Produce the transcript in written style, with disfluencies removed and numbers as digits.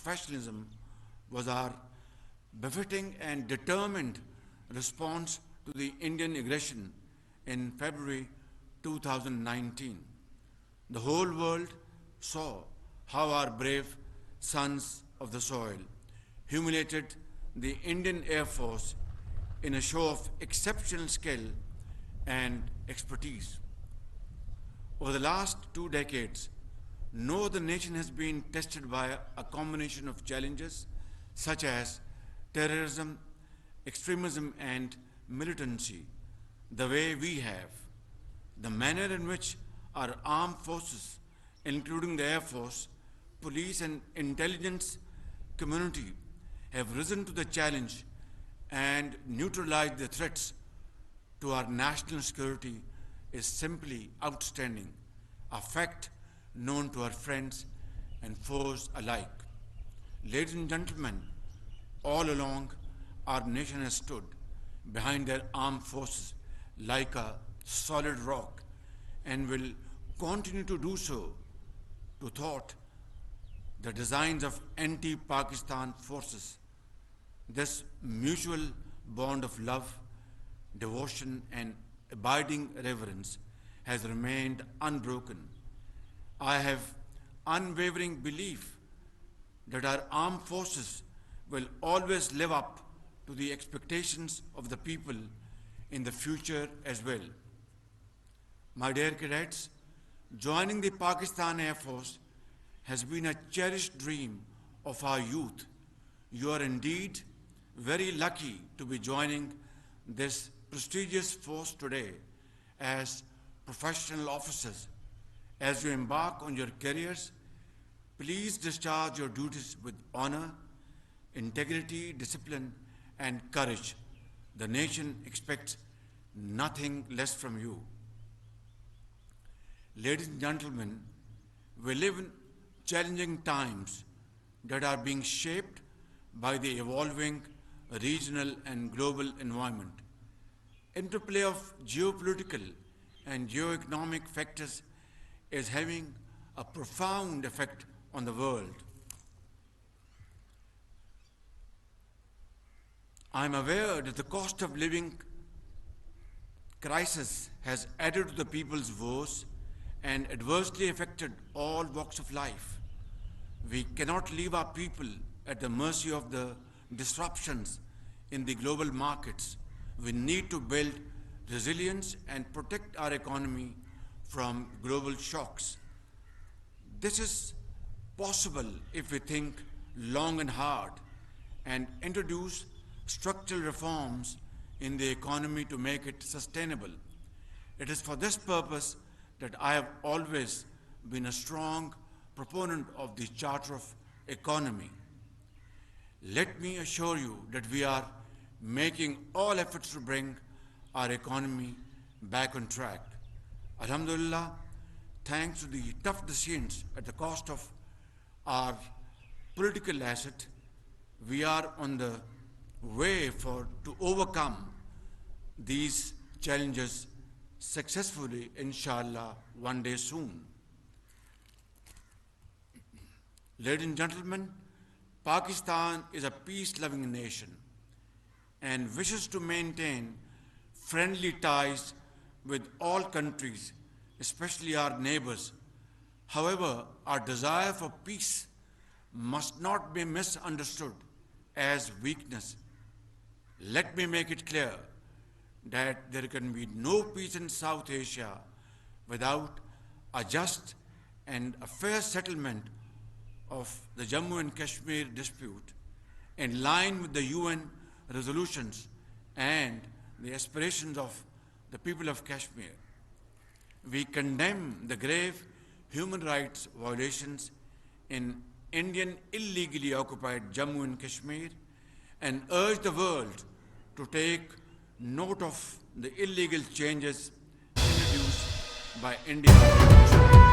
professionalism was our befitting and determined response to the Indian aggression in February 2019. The whole world saw how our brave sons of the soil humiliated the Indian Air Force in a show of exceptional skill and expertise. Over the last 2 decades, no other nation has been tested by a combination of challenges such as terrorism, extremism, and militancy the way we have. The manner in which our armed forces, including the Air Force, police, and intelligence community, have risen to the challenge and neutralized the threats to our national security is simply outstanding, a fact known to our friends and foes alike. Ladies and gentlemen, all along, our nation has stood behind their armed forces like a solid rock and will continue to do so to thwart the designs of anti-Pakistan forces. This mutual bond of love, devotion, and abiding reverence has remained unbroken. I have unwavering belief that our armed forces will always live up to the expectations of the people in the future as well. My dear cadets, joining the Pakistan Air Force has been a cherished dream of our youth. You are indeed very lucky to be joining this prestigious force today as professional officers. As you embark on your careers, please discharge your duties with honor, integrity, discipline, and courage. The nation expects nothing less from you. Ladies and gentlemen, we live in challenging times that are being shaped by the evolving regional and global environment. Interplay of geopolitical and geoeconomic factors is having a profound effect on the world. I am aware that the cost of living crisis has added to the people's woes and adversely affected all walks of life. We cannot leave our people at the mercy of the disruptions in the global markets. We need to build resilience and protect our economy from global shocks. This is possible if we think long and hard and introduce structural reforms in the economy to make it sustainable. It is for this purpose that I have always been a strong proponent of the Charter of Economy. Let me assure you that we are making all efforts to bring our economy back on track. Alhamdulillah, thanks to the tough decisions at the cost of our political asset, we are on the way to overcome these challenges successfully, inshallah, one day soon. Ladies and gentlemen, Pakistan is a peace-loving nation and wishes to maintain friendly ties with all countries, especially our neighbors. However, our desire for peace must not be misunderstood as weakness. Let me make it clear that there can be no peace in South Asia without a just and a fair settlement of the Jammu and Kashmir dispute in line with the UN resolutions and the aspirations of the people of Kashmir. We condemn the grave human rights violations in Indian illegally occupied Jammu and Kashmir and urge the world to take note of the illegal changes introduced by India.